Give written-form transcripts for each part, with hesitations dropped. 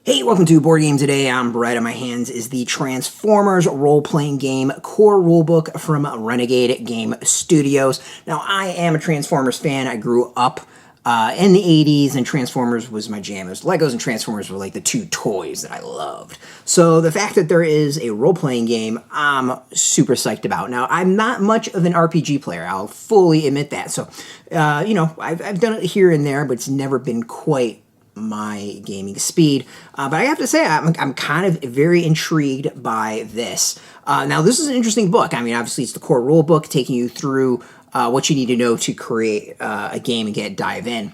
Hey, welcome to Board Game Today. I'm Brett, and my hands is the Transformers role-playing game core rulebook from Renegade Game Studios. Now, I am a Transformers fan. I grew up in the 80s, and Transformers was my jam. Legos and Transformers were like the two toys that I loved. So the fact that there is a role-playing game, I'm super psyched about. Now, I'm not much of an RPG player. I'll fully admit that. So, I've done it here and there, but it's never been quite my gaming speed, but I have to say I'm kind of very intrigued by this. Now, this is an interesting book. I mean, obviously it's the core rule book taking you through what you need to know to create a game and dive in.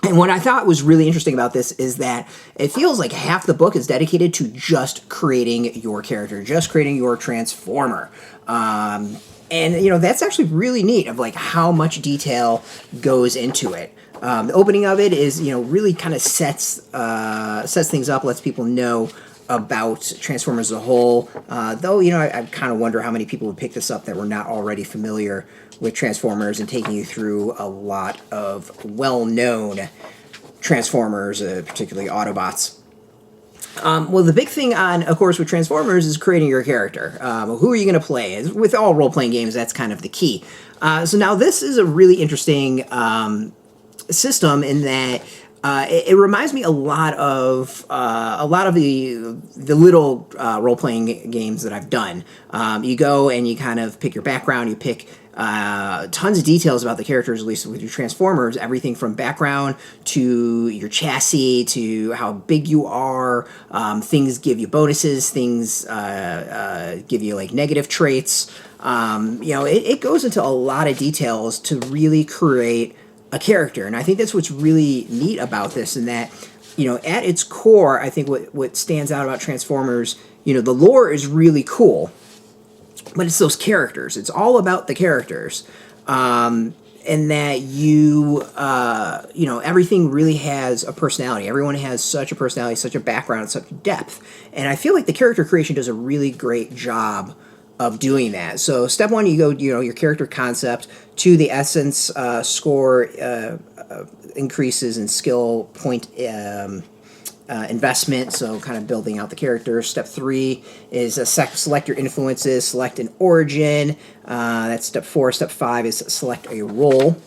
And what I thought was really interesting about this is that it feels like half the book is dedicated to just creating your character, just creating your Transformer. And that's actually really neat of like how much detail goes into it. The opening of it is, really kind of sets things up, lets people know about Transformers as a whole. Though, I kind of wonder how many people would pick this up that were not already familiar with Transformers, and taking you through a lot of well-known Transformers, particularly Autobots. Well, the big thing of course, with Transformers is creating your character. Who are you going to play? With all role-playing games, that's kind of the key. So now this is a really interesting system in that it reminds me a lot of the little role-playing games that I've done. You go and you kind of pick your background, you pick tons of details about the characters, at least with your Transformers, everything from background to your chassis to how big you are. Things give you bonuses, things give you like negative traits. It goes into a lot of details to really create a character, and I think that's what's really neat about this, and that, at its core, I think what stands out about Transformers, the lore is really cool, but it's those characters. It's all about the characters, and that everything really has a personality. Everyone has such a personality, such a background, such depth, and I feel like the character creation does a really great job of doing that. So step one, you go, your character concept. Two, the essence score increases in skill point investment, so kind of building out the character. Step three is select your influences, select an origin. That's step four. Step five is select a role.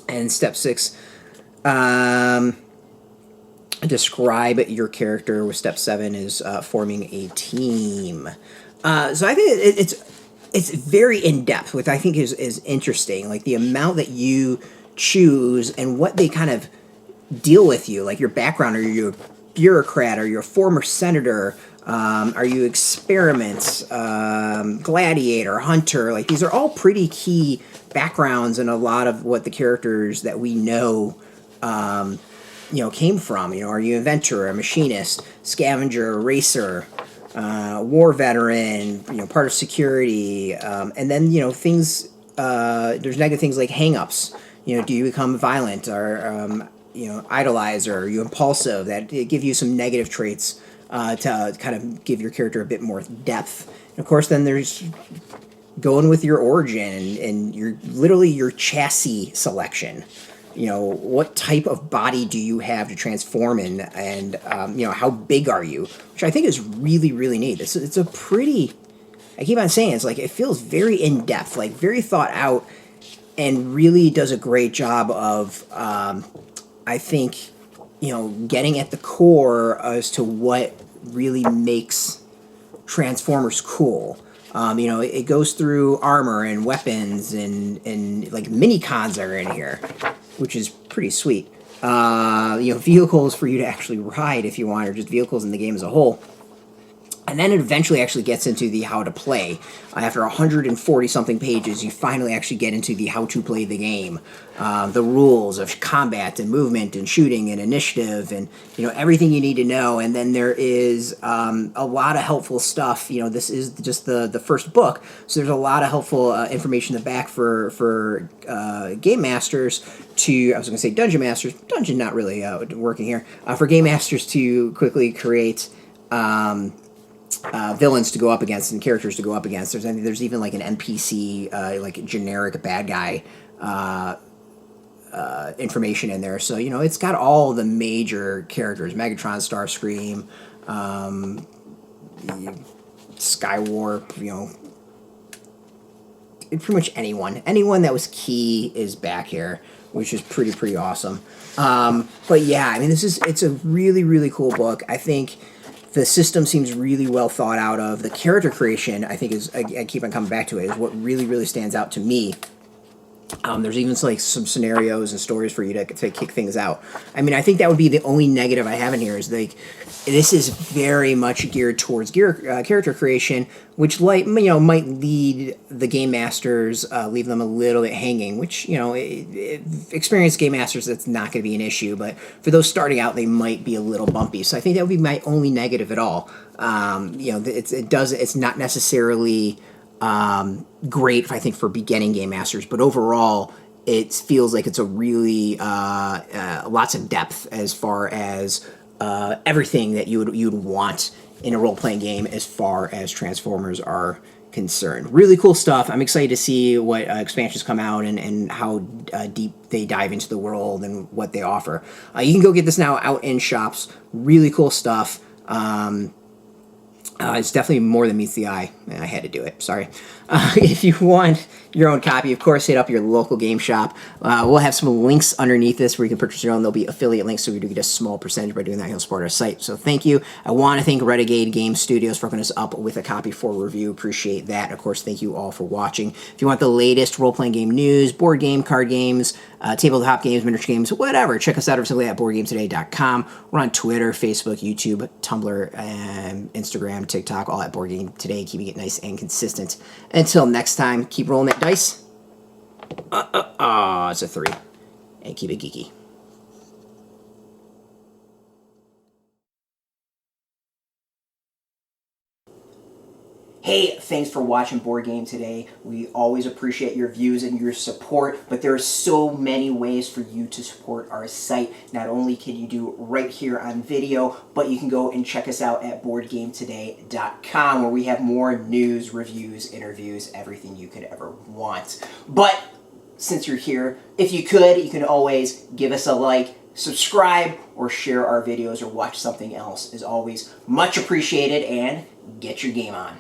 And step six, describe your character. With step seven is forming a team. So I think it's very in-depth, which I think is interesting. Like the amount that you choose and what they kind of deal with you, like your background. Are you a bureaucrat? Are you a former senator? Are you experiments, gladiator, hunter? Like these are all pretty key backgrounds and a lot of what the characters that we know came from. Are you an inventor, a machinist, scavenger, racer? War veteran, part of security, and then things. There's negative things like hang-ups. Do you become violent or idolizer? Are you impulsive? That give you some negative traits to kind of give your character a bit more depth. And of course, then there's going with your origin and your chassis selection. What type of body do you have to transform in, and how big are you? Which I think is really, really neat. It's a pretty, I keep on saying, it's like it feels very in-depth, like very thought out, and really does a great job of, I think, getting at the core as to what really makes Transformers cool. It goes through armor and weapons and like mini cons are in here, which is pretty sweet. Vehicles for you to actually ride if you want, or just vehicles in the game as a whole. And then it eventually actually gets into the how to play. After 140-something pages, you finally actually get into the how to play the game. The rules of combat and movement and shooting and initiative and, everything you need to know. And then there is a lot of helpful stuff. This is just the first book, so there's a lot of helpful information in the back for game masters to, I was going to say dungeon masters, dungeon not really working here, for game masters to quickly create villains to go up against and characters to go up against. There's even like an NPC, like a generic bad guy information in there. So, you know, it's got all the major characters: Megatron, Starscream, Skywarp, you know, pretty much anyone that was key is back here, which is pretty awesome. But yeah, I mean, it's a really cool book. I think the system seems really well thought out of. The character creation, I think, is, I keep on coming back to it, is what really stands out to me. There's even like some scenarios and stories for you to kick things out. I mean, I think that would be the only negative I have in here, is like, this is very much geared towards character creation, which, like, you know, might lead the game masters, leave them a little bit hanging. Which, you know, experienced game masters, that's not going to be an issue, but for those starting out, they might be a little bumpy. So I think that would be my only negative at all. You know, it's not necessarily great, I think, for beginning game masters, but overall it feels like it's a really lots of depth as far as everything that you'd want in a role-playing game as far as Transformers are concerned. Really cool stuff. I'm excited to see what expansions come out and how deep they dive into the world and what they offer. You can go get this now out in shops. Really cool stuff. It's definitely more than meets the eye. I had to do it. Sorry. If you want your own copy, of course, hit up your local game shop. We'll have some links underneath this where you can purchase your own. There'll be affiliate links, so we do get a small percentage by doing that. You'll support our site. So thank you. I want to thank Renegade Game Studios for hooking us up with a copy for review. Appreciate that. And of course, thank you all for watching. If you want the latest role-playing game news, board game, card games, tabletop games, miniature games, whatever, check us out simply at boardgametoday.com. We're on Twitter, Facebook, YouTube, Tumblr, Instagram, TikTok, all at Board Game Today, keeping it nice and consistent. Until next time, keep rolling that dice. It's a 3. And keep it geeky. Hey, thanks for watching Board Game Today. We always appreciate your views and your support, but there are so many ways for you to support our site. Not only can you do right here on video, but you can go and check us out at boardgametoday.com, where we have more news, reviews, interviews, everything you could ever want. But since you're here, if you could, you can always give us a like, subscribe, or share our videos, or watch something else. Is always much appreciated, and get your game on.